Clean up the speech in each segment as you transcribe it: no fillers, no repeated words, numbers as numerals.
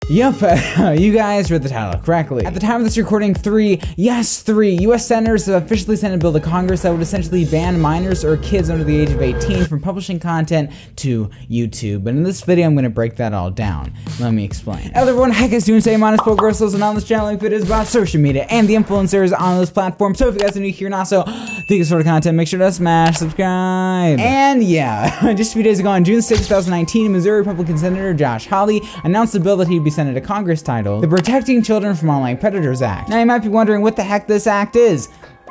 Yep, you guys read the title correctly. At the time of this recording, three U.S. senators have officially sent a bill to Congress that would essentially ban minors or kids under the age of 18 from publishing content to YouTube. But in this video, I'm going to break that all down. Let me explain. Hello everyone, heck is doing say, my name is Paul Groseclose, and on this channel, I make videos about social media and the influencers on those platforms. So if you guys are new here and also think this sort of content, make sure to smash subscribe. And yeah, just a few days ago on June 6, 2019, Missouri Republican Senator Josh Hawley announced a bill that he'd be sending to Congress titled the Protecting Children from Online Predators Act. Now you might be wondering what the heck this act is.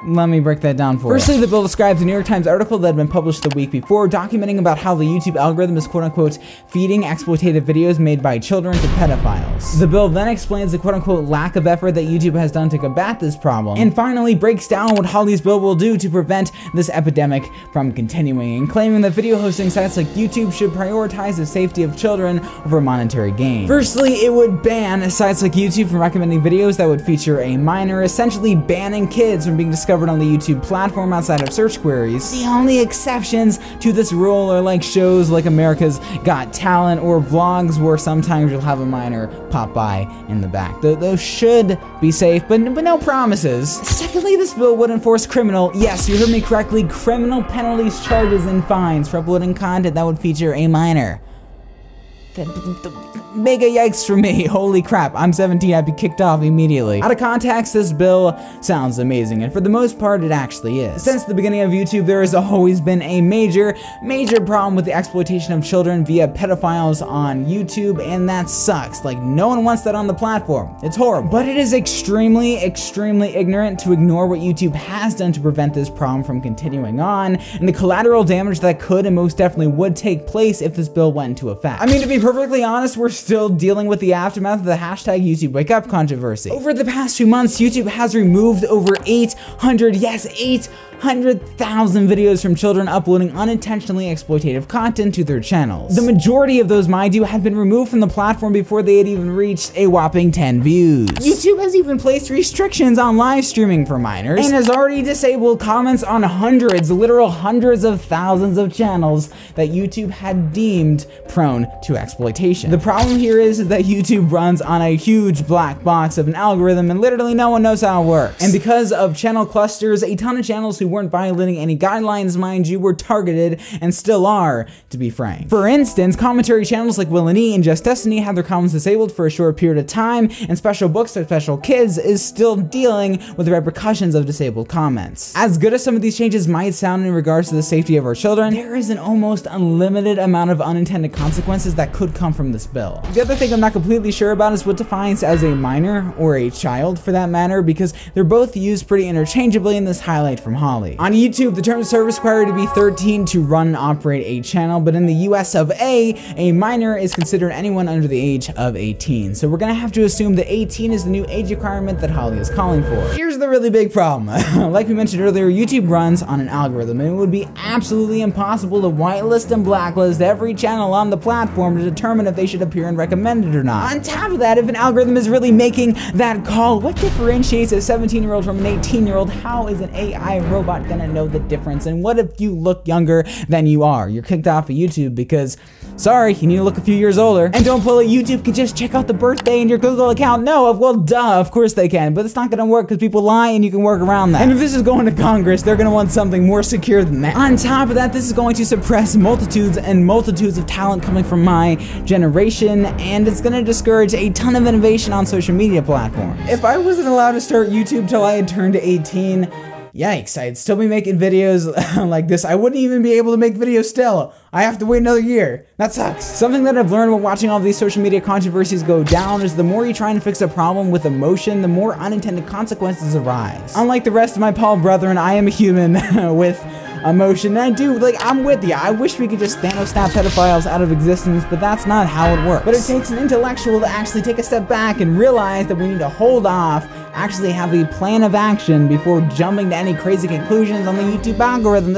Let me break that down for you. Firstly, the bill describes a New York Times article that had been published the week before, documenting about how the YouTube algorithm is quote-unquote feeding exploitative videos made by children to pedophiles. The bill then explains the quote-unquote lack of effort that YouTube has done to combat this problem, and finally breaks down what Hawley's bill will do to prevent this epidemic from continuing, and claiming that video hosting sites like YouTube should prioritize the safety of children over monetary gain. Firstly, it would ban sites like YouTube from recommending videos that would feature a minor, essentially banning kids from being discovered on the YouTube platform outside of search queries. The only exceptions to this rule are like shows like America's Got Talent or vlogs where sometimes you'll have a minor pop by in the back. Those should be safe, but no promises. Secondly, this bill would enforce yes, you heard me correctly, criminal penalties, charges, and fines for uploading content that would feature a minor. Mega yikes for me. Holy crap, I'm 17, I'd be kicked off immediately. Out of context, this bill sounds amazing, and for the most part, it actually is. Since the beginning of YouTube, there has always been a major problem with the exploitation of children via pedophiles on YouTube, and that sucks. Like, no one wants that on the platform. It's horrible. But it is extremely ignorant to ignore what YouTube has done to prevent this problem from continuing on, and the collateral damage that could and most definitely would take place if this bill went into effect. I mean, to be perfectly honest, we're still dealing with the aftermath of the hashtag YouTube Wake Up controversy. Over the past few months, YouTube has removed over 800,000 videos from children uploading unintentionally exploitative content to their channels. The majority of those, mind you, had been removed from the platform before they had even reached a whopping 10 views. YouTube has even placed restrictions on live streaming for minors and has already disabled comments on literal hundreds of thousands of channels that YouTube had deemed prone to exploitation. The problem here is that YouTube runs on a huge black box of an algorithm and literally no one knows how it works. And because of channel clusters, a ton of channels who weren't violating any guidelines, mind you, were targeted and still are, to be frank. For instance, commentary channels like Will and E and Just Destiny had their comments disabled for a short period of time, and Special Books or Special Kids is still dealing with the repercussions of disabled comments. As good as some of these changes might sound in regards to the safety of our children, there is an almost unlimited amount of unintended consequences that could come from this bill. The other thing I'm not completely sure about is what defines as a minor or a child for that matter, because they're both used pretty interchangeably in this highlight from Hawley. On YouTube, the terms of service require to be 13 to run and operate a channel, but in the US of A minor is considered anyone under the age of 18. So we're gonna have to assume that 18 is the new age requirement that Hawley is calling for. Here's the really big problem. Like we mentioned earlier, YouTube runs on an algorithm, and it would be absolutely impossible to whitelist and blacklist every channel on the platform to determine if they should appear in recommended or not. On top of that, if an algorithm is really making that call, what differentiates a 17-year-old from an 18-year-old? How is an AI robot gonna know the difference? And what if you look younger than you are? You're kicked off of YouTube because, sorry, you need to look a few years older. And don't pull it, YouTube can just check out the birthday in your Google account. No, well, duh, of course they can, but it's not gonna work because people lie and you can work around that. And if this is going to Congress, they're gonna want something more secure than that. On top of that, this is going to suppress multitudes and multitudes of talent coming from my generation, and it's gonna discourage a ton of innovation on social media platforms. If I wasn't allowed to start YouTube till I had turned 18, yikes, I'd still be making videos like this. I wouldn't even be able to make videos still. I have to wait another year. That sucks. Something that I've learned when watching all these social media controversies go down is the more you try and fix a problem with emotion, the more unintended consequences arise. Unlike the rest of my Paul brethren, I am a human with emotion. And I do, like, I'm with you. I wish we could just Thanos snap pedophiles out of existence, but that's not how it works. But it takes an intellectual to actually take a step back and realize that we need to hold off, actually have a plan of action before jumping to any crazy conclusions on the YouTube algorithm.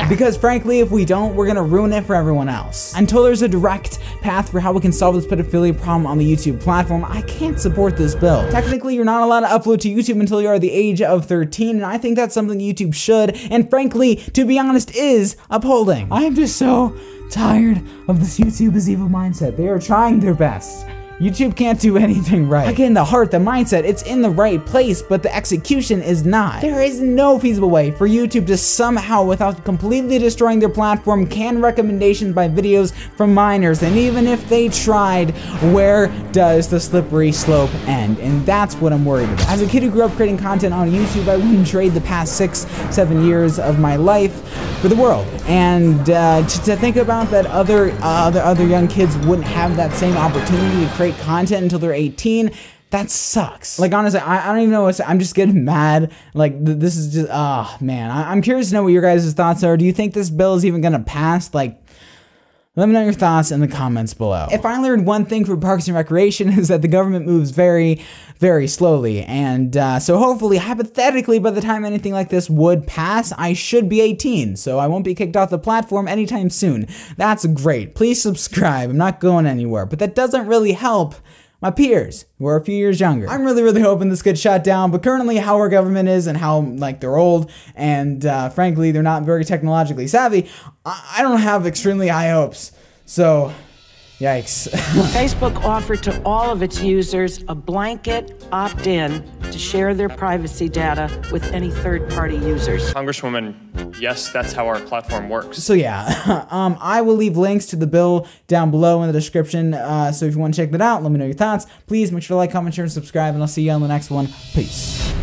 Because frankly, if we don't, we're gonna ruin it for everyone else. Until there's a direct path for how we can solve this pedophilia problem on the YouTube platform, I can't support this bill. Technically, you're not allowed to upload to YouTube until you are the age of 13, and I think that's something YouTube should, and frankly, to be honest, is upholding. I am just so tired of this YouTube is evil mindset. They are trying their best. YouTube can't do anything right. I get in the heart, the mindset, it's in the right place, but the execution is not. There is no feasible way for YouTube to somehow, without completely destroying their platform, can recommendations by videos from minors. And even if they tried, where does the slippery slope end? And that's what I'm worried about. As a kid who grew up creating content on YouTube, I wouldn't trade the past 6-7 years of my life for the world. And to think about that other young kids wouldn't have that same opportunity to create content until they're 18, that sucks. Like, honestly, I don't even know what to say. I'm just getting mad. Like, this is just, oh man. I'm curious to know what your guys' thoughts are. Do you think this bill is even gonna pass? Like, let me know your thoughts in the comments below. If I learned one thing from Parks and Recreation is that the government moves very, very slowly. And so hopefully, hypothetically, by the time anything like this would pass, I should be 18. So I won't be kicked off the platform anytime soon. That's great. Please subscribe. I'm not going anywhere. But that doesn't really help my peers who are a few years younger. I'm really hoping this gets shut down, but currently how our government is and how, like, they're old and frankly, they're not very technologically savvy, I don't have extremely high hopes. So, yikes. Facebook offered to all of its users a blanket opt-in to share their privacy data with any third-party users. Congresswoman, yes, that's how our platform works. So yeah, I will leave links to the bill down below in the description. So if you want to check that out, let me know your thoughts. Please make sure to like, comment, share, and subscribe, and I'll see you on the next one. Peace.